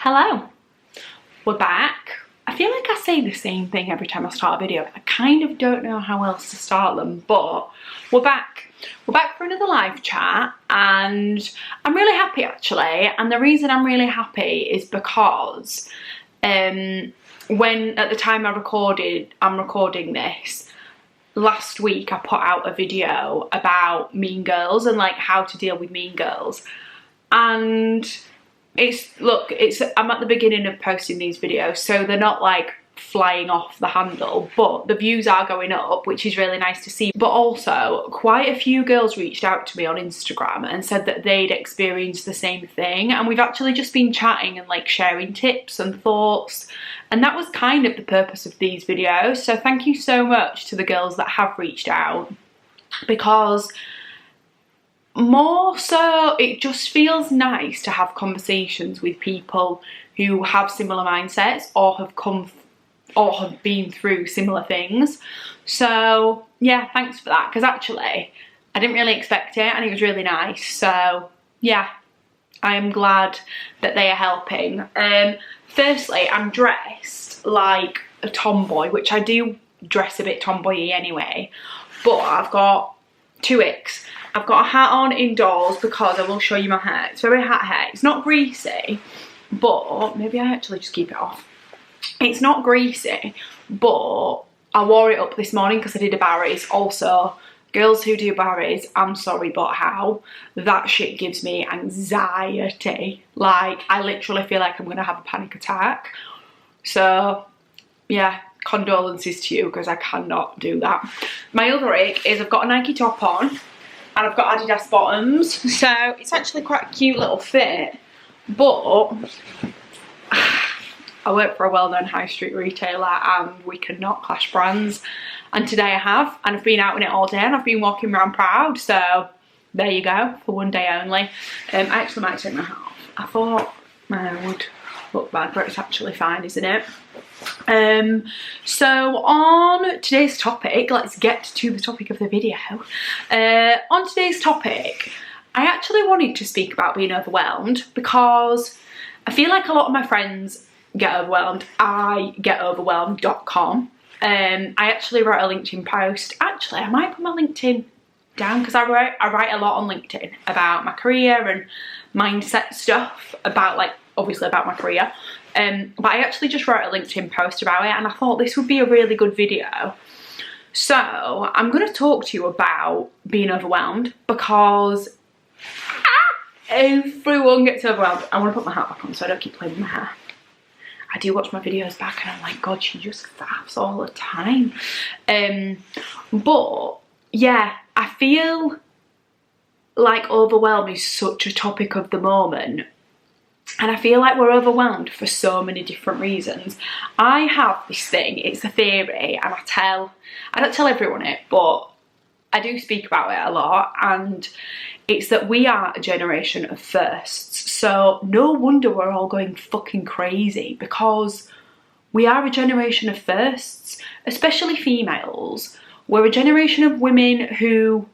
Hello, we're back. I feel like I say the same thing every time I start a video. I kind of don't know how else to start them, but we're back. We're back for another live chat and I'm really happy actually. And the reason I'm really happy is because when at the time I'm recording this, last week I put out a video about mean girls and like how to deal with mean girls. And I'm at the beginning of posting these videos, so they're not like flying off the handle, but the views are going up, which is really nice to see. But also quite a few girls reached out to me on Instagram and said that they'd experienced the same thing, and we've actually just been chatting and like sharing tips and thoughts, and that was kind of the purpose of these videos. So thank you so much to the girls that have reached out, because more so it just feels nice to have conversations with people who have similar mindsets or have been through similar things. So yeah, thanks for that, because actually I didn't really expect it and it was really nice. So yeah, I am glad that they are helping. Firstly, I'm dressed like a tomboy, which I do dress a bit tomboy-y anyway, but I've got two icks. I've got a hat on indoors because I will show you my hair. It's very hat hair. It's not greasy, but maybe I actually just keep it off. It's not greasy, but I wore it up this morning because I did a Barry's. Also, girls who do Barry's, I'm sorry, but how? That shit gives me anxiety. Like, I literally feel like I'm going to have a panic attack. So, yeah, condolences to you because I cannot do that. My other ick is I've got a Nike top on and I've got Adidas bottoms, so it's actually quite a cute little fit, but I work for a well-known high street retailer and we cannot clash brands, and today I have, and I've been out in it all day and I've been walking around proud, so there you go, for one day only. I actually might take my hat off. I thought I would look bad, but it's actually fine, isn't it? So on today's topic, let's get to the topic of the video. On today's topic, I actually wanted to speak about being overwhelmed because I feel like a lot of my friends get overwhelmed. I get overwhelmed.com. I actually wrote a LinkedIn post. Actually, I might put my LinkedIn down because I write a lot on LinkedIn about my career and mindset stuff, about like obviously about my career. But I actually just wrote a LinkedIn post about it and I thought this would be a really good video. So I'm going to talk to you about being overwhelmed because everyone gets overwhelmed. I want to put my hat back on so I don't keep playing with my hair. I do watch my videos back and I'm like, God, she just faffs all the time. But yeah, I feel like overwhelm is such a topic of the moment. And I feel like we're overwhelmed for so many different reasons. I have this thing, it's a theory, and I don't tell everyone it, but I do speak about it a lot, and it's that we are a generation of firsts. So no wonder we're all going fucking crazy, because we are a generation of firsts, especially females. We're a generation of women who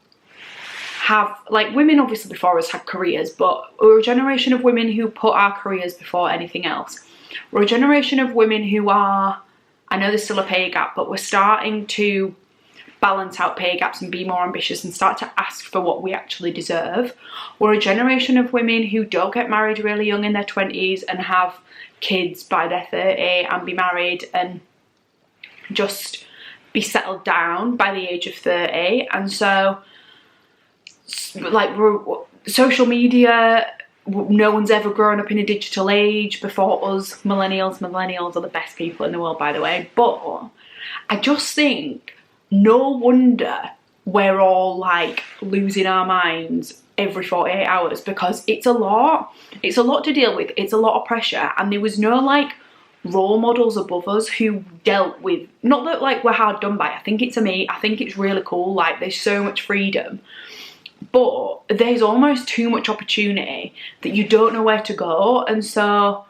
have, like, women obviously before us had careers, but we're a generation of women who put our careers before anything else. We're a generation of women who are, I know there's still a pay gap, but we're starting to balance out pay gaps and be more ambitious and start to ask for what we actually deserve. We're a generation of women who don't get married really young in their 20s and have kids by their 30 and be married and just be settled down by the age of 30. And so, like, social media, no one's ever grown up in a digital age before us. Millennials are the best people in the world, by the way. But I just think no wonder we're all like losing our minds every 48 hours, because it's a lot to deal with, it's a lot of pressure, and there was no like role models above us who dealt with, not that like we're hard done by. I think it's really cool, like there's so much freedom, but there's almost too much opportunity that you don't know where to go. And so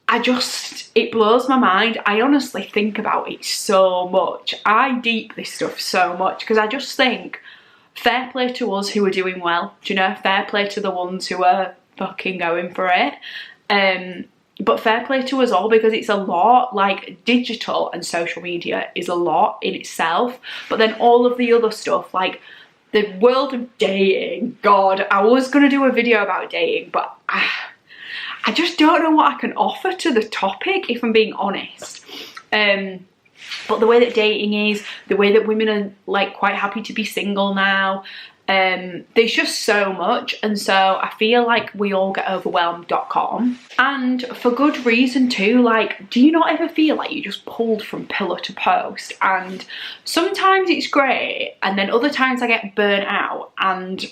it blows my mind. I honestly think about it so much. I deep this stuff so much because I just think fair play to us who are doing well, do you know, fair play to the ones who are fucking going for it. But fair play to us all, because it's a lot. Like, digital and social media is a lot in itself, but then all of the other stuff, like the world of dating, God, I was gonna do a video about dating, but I just don't know what I can offer to the topic, if I'm being honest. But the way that dating is, the way that women are like quite happy to be single now, there's just so much, and so I feel like we all get overwhelmed.com, and for good reason too. Like, do you not ever feel like you're just pulled from pillar to post? And sometimes it's great, and then other times I get burnt out, and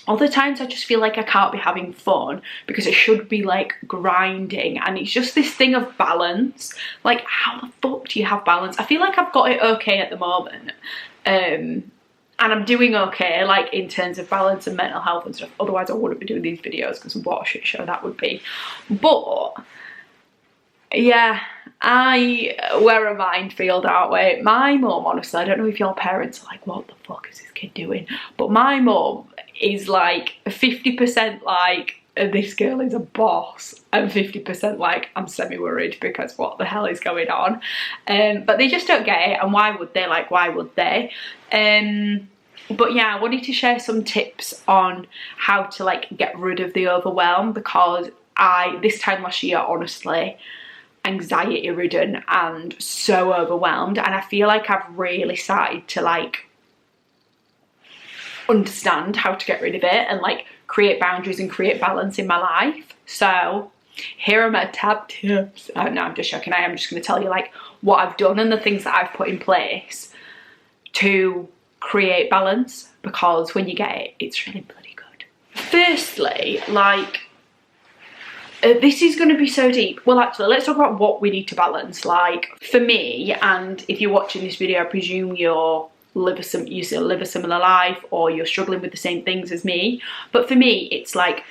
other times I just feel like I can't be having fun because it should be like grinding. And it's just this thing of balance. Like, how the fuck do you have balance? I feel like I've got it okay at the moment, and I'm doing okay, like in terms of balance and mental health and stuff. Otherwise I wouldn't be doing these videos, because what a shit show that would be. But yeah, I wear a minefield, aren't we? My mum, honestly, I don't know if your parents are like, what the fuck is this kid doing? But my mum is like 50% like, this girl is a boss, and 50% like, I'm semi-worried because what the hell is going on? But they just don't get it, and why would they? Like, why would they? But yeah, I wanted to share some tips on how to like get rid of the overwhelm, because this time last year, honestly, anxiety ridden and so overwhelmed, and I feel like I've really started to like understand how to get rid of it and like create boundaries and create balance in my life. So here are my top tips. No, I'm just joking. I am just going to tell you like what I've done and the things that I've put in place to create balance, because when you get it, it's really bloody good. Firstly, like, this is going to be so deep. Well, actually, let's talk about what we need to balance. Like, for me, and if you're watching this video, I presume you live a similar life, or you're struggling with the same things as me. But for me, it's like,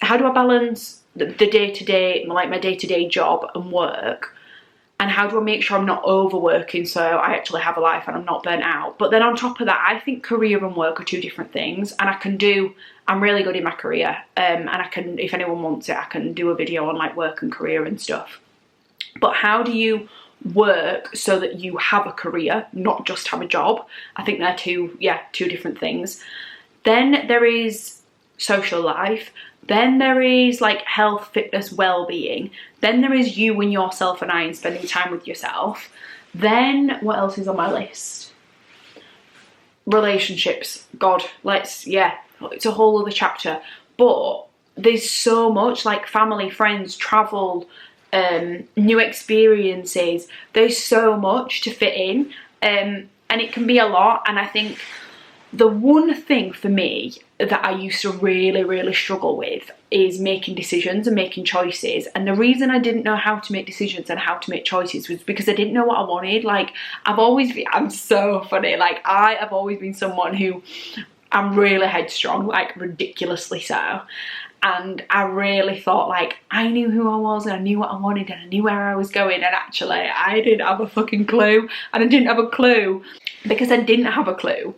how do I balance the day-to-day, like my day-to-day job and work, and how do I make sure I'm not overworking so I actually have a life and I'm not burnt out? But then on top of that, I think career and work are two different things, and I'm really good in my career, and I can, if anyone wants it, I can do a video on like work and career and stuff. But how do you work so that you have a career, not just have a job? I think they're two different things. Then there is social life. Then there is like health, fitness, well-being. Then there is you and yourself and I, and spending time with yourself. Then what else is on my list? Relationships. God, it's a whole other chapter. But there's so much, like family, friends, travel, new experiences. There's so much to fit in, and it can be a lot. And I think the one thing for me that I used to really struggle with is making decisions and making choices. And the reason I didn't know how to make decisions and how to make choices was because I didn't know what I wanted. Like, I'm so funny. Like, I have always been someone who, I'm really headstrong, like ridiculously so. And I really thought like I knew who I was, and I knew what I wanted, and I knew where I was going. And actually I didn't have a fucking clue. And I didn't have a clue because I didn't have a clue.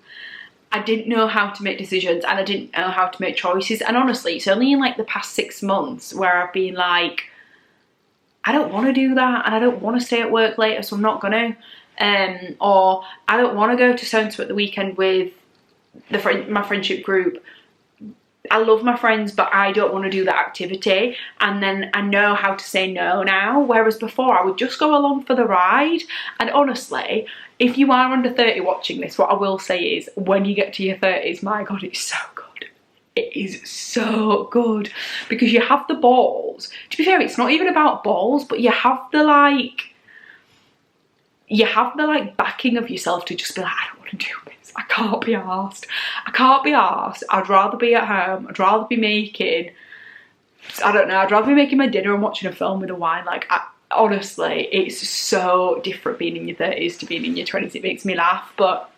I didn't know how to make decisions, and I didn't know how to make choices. And honestly, it's only in like the past 6 months where I've been like, I don't want to do that, and I don't want to stay at work later, so I'm not gonna. Or I don't want to go to so-and-so at the weekend with my friendship group. I love my friends, but I don't want to do that activity. And then I know how to say no now, whereas before I would just go along for the ride. And honestly, if you are under 30 watching this, what I will say is, when you get to your 30s, my God, it's so good. It is so good, because you have the balls. To be fair, it's not even about balls, but you have the backing of yourself to just be like, I don't want to do this. I can't be arsed. I can't be arsed. I'd rather be at home. I'd rather be making, I don't know, I'd rather be making my dinner and watching a film with a wine. Like, honestly, it's so different being in your 30s to being in your 20s. It makes me laugh. But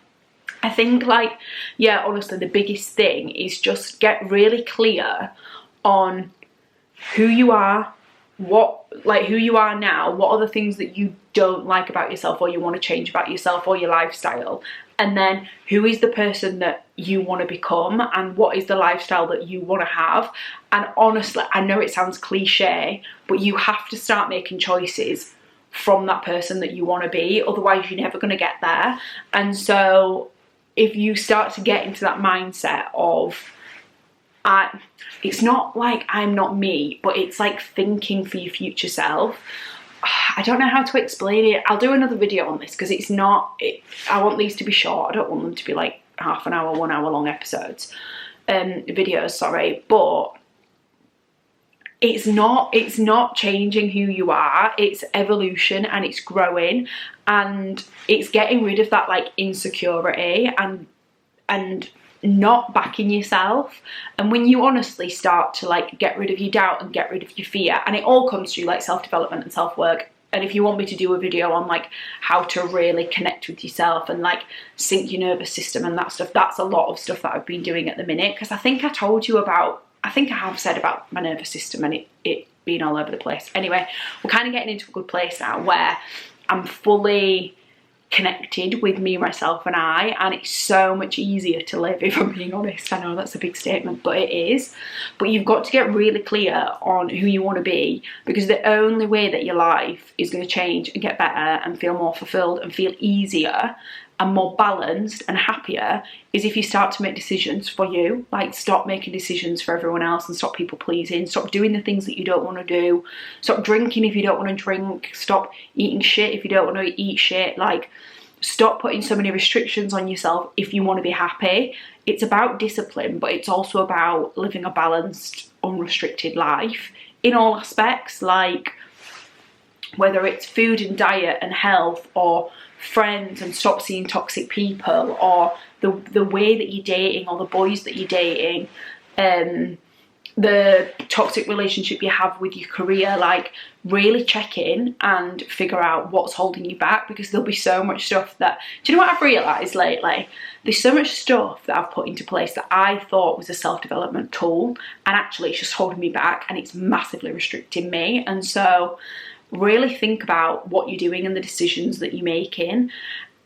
I think, like, yeah, honestly, the biggest thing is just get really clear on who you are, who you are now, what are the things that you don't like about yourself or you want to change about yourself or your lifestyle, and then who is the person that you want to become, and what is the lifestyle that you want to have. And honestly, I know it sounds cliche, but you have to start making choices from that person that you want to be, otherwise you're never going to get there. And so if you start to get into that mindset of, it's not like I'm not me, but it's like thinking for your future self. I don't know how to explain it. I'll do another video on this because it's not, I want these to be short. I don't want them to be like half an hour, 1 hour long episodes, videos, sorry. But it's not changing who you are. It's evolution, and it's growing, and it's getting rid of that like insecurity and not backing yourself. And when you honestly start to like get rid of your doubt and get rid of your fear, and it all comes through like self-development and self-work. And if you want me to do a video on like how to really connect with yourself and like sync your nervous system and that stuff, that's a lot of stuff that I've been doing at the minute, because I think I told you about, I think I have said about my nervous system and it being all over the place. Anyway, we're kind of getting into a good place now where I'm fully connected with me, myself and I, and it's so much easier to live, if I'm being honest. I know that's a big statement, but it is. But you've got to get really clear on who you want to be, because the only way that your life is going to change and get better and feel more fulfilled and feel easier and more balanced and happier is if you start to make decisions for you. Like, stop making decisions for everyone else and stop people pleasing. Stop doing the things that you don't want to do. Stop drinking if you don't want to drink. Stop eating shit if you don't want to eat shit. Like, stop putting so many restrictions on yourself if you want to be happy. It's about discipline, but it's also about living a balanced, unrestricted life in all aspects, like whether it's food and diet and health, or friends and stop seeing toxic people, or the way that you're dating, or the boys that you're dating, the toxic relationship you have with your career. Like, really check in and figure out what's holding you back, because there'll be so much stuff that, do you know what I've realised lately? There's so much stuff that I've put into place that I thought was a self-development tool, and actually it's just holding me back and it's massively restricting me. And so really think about what you're doing and the decisions that you're making.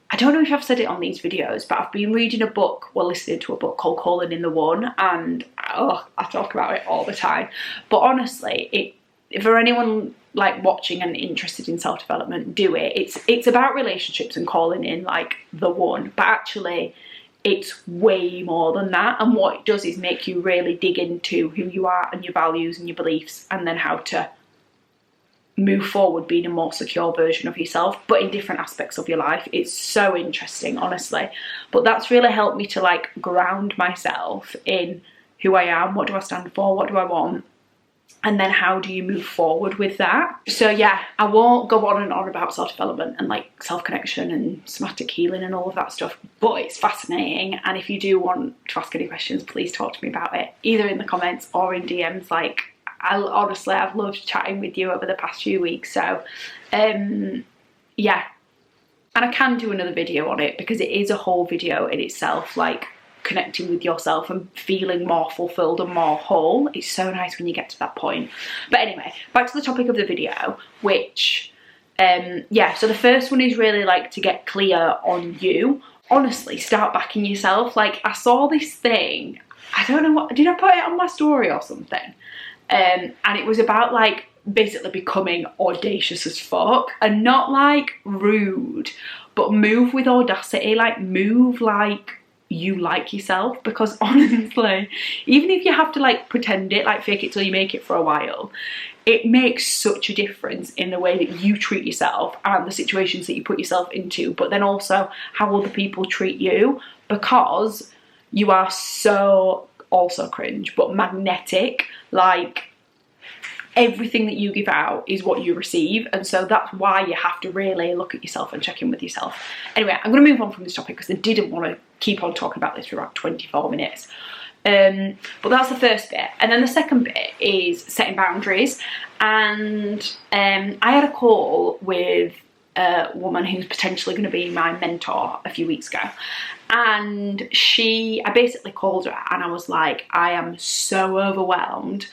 I don't know if I've said it on these videos, but I've been reading a book, well, listening to a book called Calling in the One, and I talk about it all the time. But honestly, for anyone like watching and interested in self-development, do it. It's about relationships and calling in like the one, but actually it's way more than that. And what it does is make you really dig into who you are and your values and your beliefs, and then how to move forward being a more secure version of yourself, but in different aspects of your life. It's so interesting, honestly. But that's really helped me to like ground myself in who I am, what do I stand for, what do I want, and then how do you move forward with that. So yeah, I won't go on and on about self-development and like self-connection and somatic healing and all of that stuff, but it's fascinating. And if you do want to ask any questions, please talk to me about it, either in the comments or in DMs. Like, honestly, I've loved chatting with you over the past few weeks. So yeah, and I can do another video on it, because it is a whole video in itself, like connecting with yourself and feeling more fulfilled and more whole. It's so nice when you get to that point. But anyway, back to the topic of the video, which yeah, so the first one is really like to get clear on you. Honestly, start backing yourself. Like, I saw this thing, I don't know what, did I put it on my story or something? And it was about like basically becoming audacious as fuck, and not like rude, but move with audacity. Like, move like you like yourself, because honestly, even if you have to like pretend it, like fake it till you make it for a while, it makes such a difference in the way that you treat yourself and the situations that you put yourself into, but then also how other people treat you, because you are so also cringe but magnetic. Like, everything that you give out is what you receive, and so that's why you have to really look at yourself and check in with yourself. Anyway, I'm going to move on from this topic because I didn't want to keep on talking about this for about 24 minutes. But that's the first bit, and then the second bit is setting boundaries. And I had a call with a woman who's potentially going to be my mentor a few weeks ago, and I basically called her and I was like, I am so overwhelmed,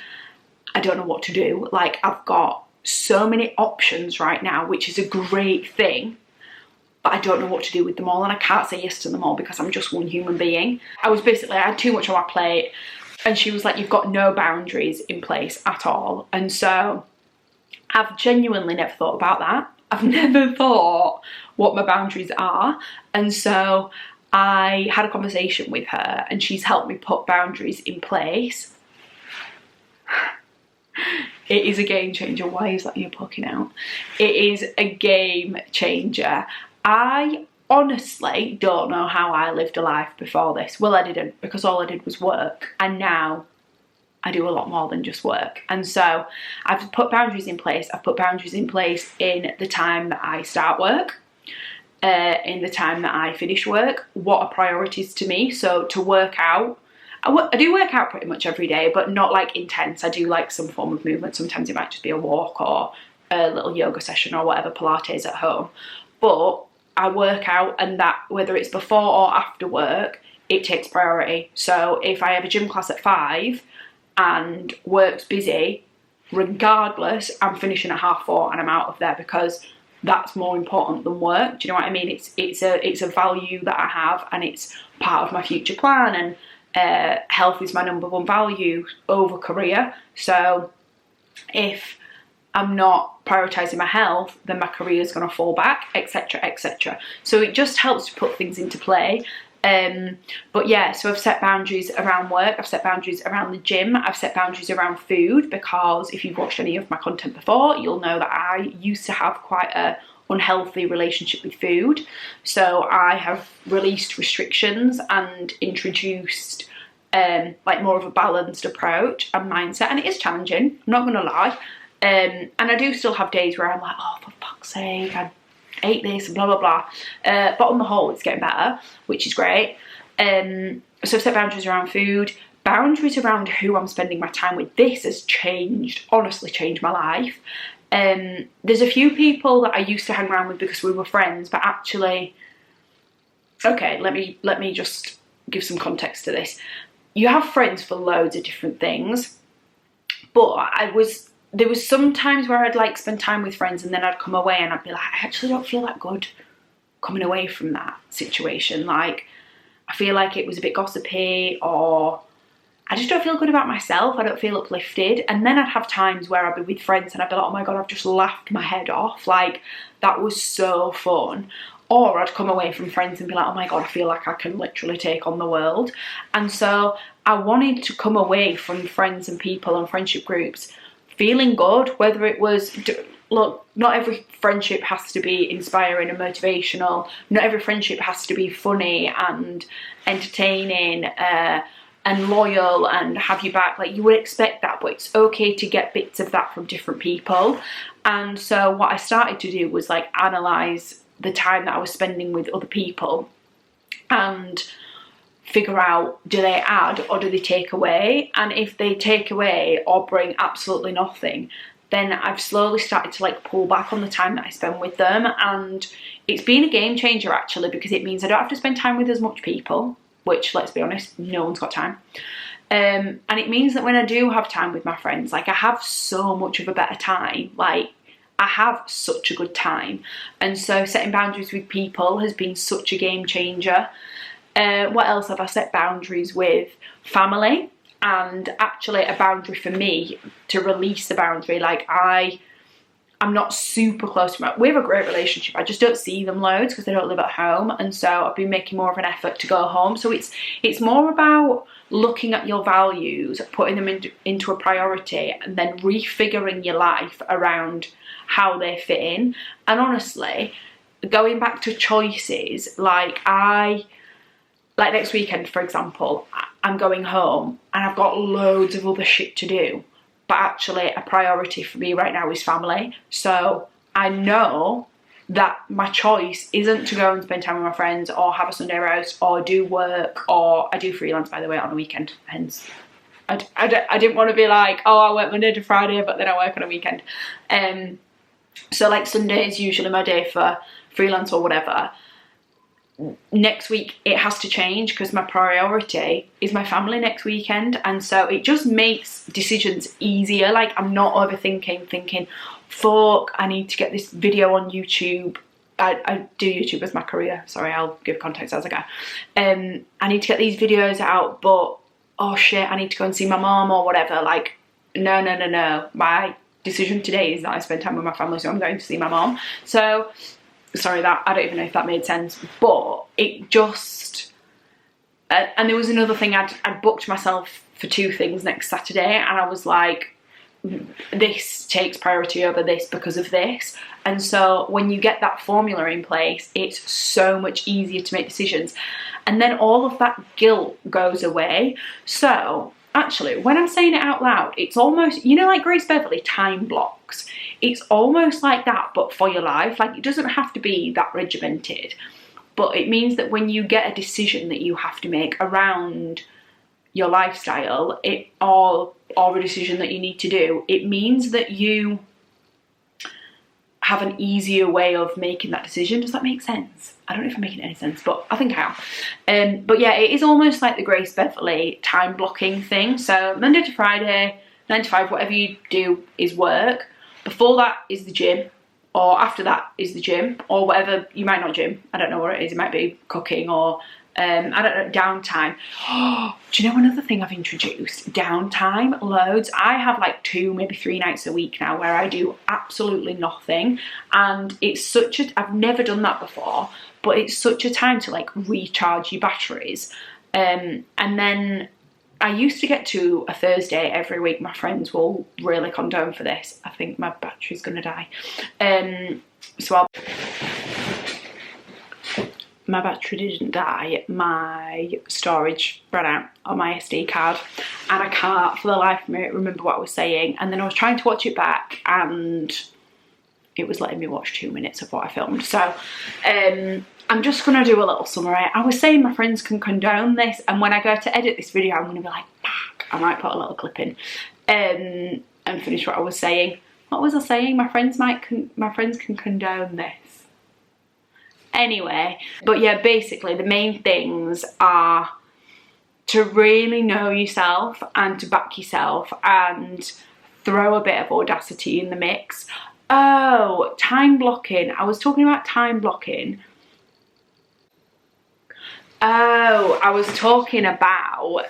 I don't know what to do. Like, I've got so many options right now, which is a great thing, but I don't know what to do with them all, and I can't say yes to them all because I'm just one human being. I had too much on my plate, and she was like, you've got no boundaries in place at all. And so I've genuinely never thought about that. I've never thought what my boundaries are. And so I had a conversation with her, and she's helped me put boundaries in place. It is a game changer. Why is that you poking out? It is a game changer. I honestly don't know how I lived a life before this. Well, I didn't, because all I did was work, and now I do a lot more than just work. And so I've put boundaries in place. I've put boundaries in place in the time that I start work, in the time that I finish work, what are priorities to me. So to work out, I do work out pretty much every day, but not like intense. I do like some form of movement. Sometimes it might just be a walk or a little yoga session or whatever, Pilates at home. But I work out, and that, whether it's before or after work, it takes priority. So if I have a gym class at 5 and work's busy, regardless, I'm finishing at 4:30 and I'm out of there, because that's more important than work. Do you know what I mean? It's a value that I have, and it's part of my future plan, and health is my #1 value over career. So if I'm not prioritising my health, then my career is going to fall back, etc, etc. So it just helps to put things into play. But yeah, so I've set boundaries around work, I've set boundaries around the gym, I've set boundaries around food, because if you've watched any of my content before, you'll know that I used to have quite a unhealthy relationship with food. So I have released restrictions and introduced like more of a balanced approach and mindset, and it is challenging, I'm not gonna lie. And I do still have days where I'm like, oh, for fuck's sake, I ate this and blah blah blah, but on the whole it's getting better, which is great. So I've set boundaries around food, boundaries around who I'm spending my time with. This has changed, honestly changed my life. There's a few people that I used to hang around with because we were friends, but actually, okay, let me just give some context to this. You have friends for loads of different things, but there was some times where I'd like spend time with friends, and then I'd come away and I'd be like, I actually don't feel that good coming away from that situation. Like, I feel like it was a bit gossipy, or I just don't feel good about myself. I don't feel uplifted. And then I'd have times where I'd be with friends and I'd be like, oh my God, I've just laughed my head off. Like, that was so fun. Or I'd come away from friends and be like, oh my God, I feel like I can literally take on the world. And so I wanted to come away from friends and people and friendship groups feeling good, whether it was, look, not every friendship has to be inspiring and motivational. Not every friendship has to be funny and entertaining and loyal and have you back. Like, you would expect that, but it's okay to get bits of that from different people. And so what I started to do was like analyse the time that I was spending with other people and figure out, do they add or do they take away? And if they take away or bring absolutely nothing, then I've slowly started to like pull back on the time that I spend with them. And it's been a game changer actually, because it means I don't have to spend time with as much people, which, let's be honest, no one's got time. And it means that when I do have time with my friends, like, I have so much of a better time. Like, I have such a good time. And so setting boundaries with people has been such a game changer. What else have I set boundaries with? Family. And actually a boundary for me to release the boundary. Like, I'm not super close to them. We have a great relationship. I just don't see them loads because they don't live at home. And so I've been making more of an effort to go home. So it's more about looking at your values, putting them into a priority, and then refiguring your life around how they fit in. And honestly, going back to choices, like next weekend, for example, I'm going home and I've got loads of other shit to do. But actually a priority for me right now is family. So I know that my choice isn't to go and spend time with my friends or have a Sunday roast or do work, or I do freelance, by the way, on a weekend. Hence, I didn't want to be like, oh, I work Monday to Friday, but then I work on a weekend. So like Sunday is usually my day for freelance or whatever. Next week it has to change because my priority is my family next weekend. And so it just makes decisions easier. Like, I'm not overthinking, thinking, fuck, I need to get this video on YouTube I do YouTube as my career. Sorry, I'll give context as I go. I need to get these videos out, but oh shit, I need to go and see my mom or whatever. Like, no. My decision today is that I spend time with my family, so I'm going to see my mom. So, sorry, that I don't even know if that made sense, but it just... and there was another thing, I'd booked myself for 2 things next Saturday, and I was like, this takes priority over this because of this. And so when you get that formula in place, it's so much easier to make decisions, and then all of that guilt goes away. So actually, when I'm saying it out loud, it's almost, you know, like Grace Beverley time blocks, it's almost like that, but for your life. Like, it doesn't have to be that regimented, but it means that when you get a decision that you have to make around your lifestyle, or a decision that you need to do, it means that you have an easier way of making that decision. Does that make sense? I don't know if I'm making any sense, but I think I am. But yeah, it is almost like the Grace Beverley time blocking thing. So Monday to Friday, 9 to 5, whatever you do is work. Before that is the gym, or after that is the gym, or whatever. You might not gym, I don't know what it is. It might be cooking, or I don't know, downtime. Do you know another thing I've introduced? Downtime, loads. I have like 2, maybe 3 nights a week now where I do absolutely nothing, and it's such a, I've never done that before, but it's such a time to like recharge your batteries. And then I used to get to a Thursday every week. My friends will really condone for this. I think my battery's gonna die. My battery didn't die, my storage ran out on my SD card, and I can't for the life of me remember what I was saying. And then I was trying to watch it back, and it was letting me watch 2 minutes of what I filmed. So I'm just gonna do a little summary. I was saying my friends can condone this, and when I go to edit this video, I'm gonna be like, fuck, I might put a little clip in and finish what I was saying. What was I saying? My friends can condone this. Anyway, but yeah, basically the main things are to really know yourself and to back yourself and throw a bit of audacity in the mix. Oh, time blocking. I was talking about time blocking. Oh, I was talking about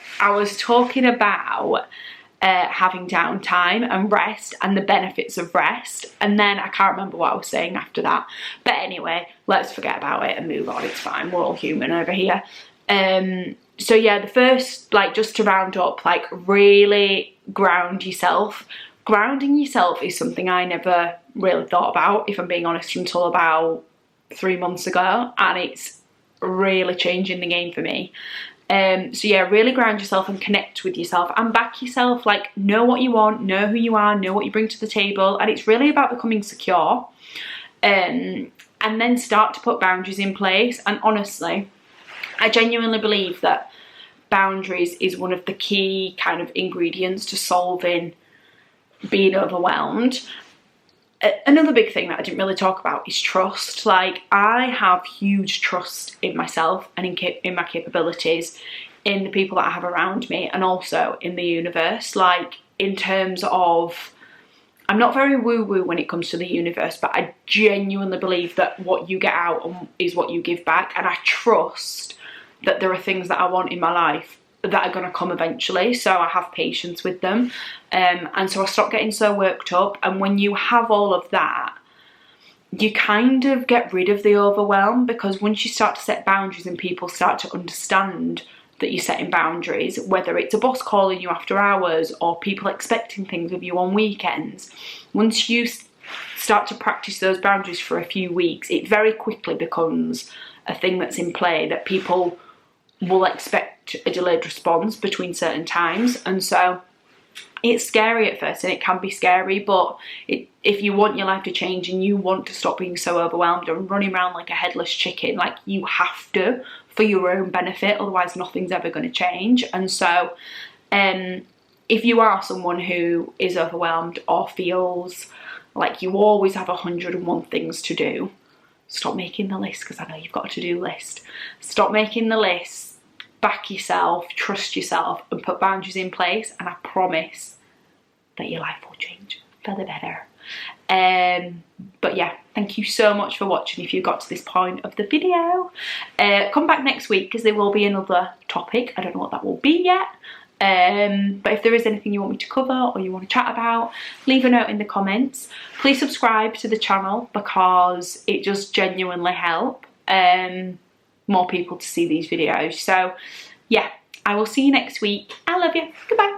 having downtime and rest and the benefits of rest, and then I can't remember what I was saying after that. But anyway, let's forget about it and move on. It's fine, we're all human over here. So yeah, the first, like, just to round up, like, really ground yourself. Grounding yourself is something I never really thought about, if I'm being honest, until about 3 months ago, and it's really changing the game for me. So yeah, really ground yourself and connect with yourself and back yourself. Like, know what you want, know who you are, know what you bring to the table, and it's really about becoming secure. And then start to put boundaries in place. And honestly, I genuinely believe that boundaries is one of the key kind of ingredients to solving being overwhelmed. Another big thing that I didn't really talk about is trust. Like, I have huge trust in myself and in my capabilities, in the people that I have around me, and also in the universe. Like, in terms of, I'm not very woo-woo when it comes to the universe, but I genuinely believe that what you get out is what you give back, and I trust that there are things that I want in my life that are going to come eventually, so I have patience with them, and so I stop getting so worked up. And when you have all of that, you kind of get rid of the overwhelm, because once you start to set boundaries and people start to understand that you're setting boundaries, whether it's a boss calling you after hours or people expecting things of you on weekends, once you start to practice those boundaries for a few weeks, it very quickly becomes a thing that's in play, that people will expect a delayed response between certain times. And so it's scary at first, and it can be scary, but if you want your life to change and you want to stop being so overwhelmed and running around like a headless chicken, like, you have to, for your own benefit, otherwise nothing's ever going to change. And so if you are someone who is overwhelmed or feels like you always have 101 things to do, stop making the list, because I know you've got a to-do list. Stop making the list. Back yourself, trust yourself, and put boundaries in place, and I promise that your life will change. for the better. But yeah, thank you so much for watching if you got to this point of the video. Come back next week because there will be another topic. I don't know what that will be yet. But if there is anything you want me to cover or you want to chat about, leave a note in the comments. Please subscribe to the channel because it does genuinely help more people to see these videos. So yeah, I will see you next week. I love you. Goodbye.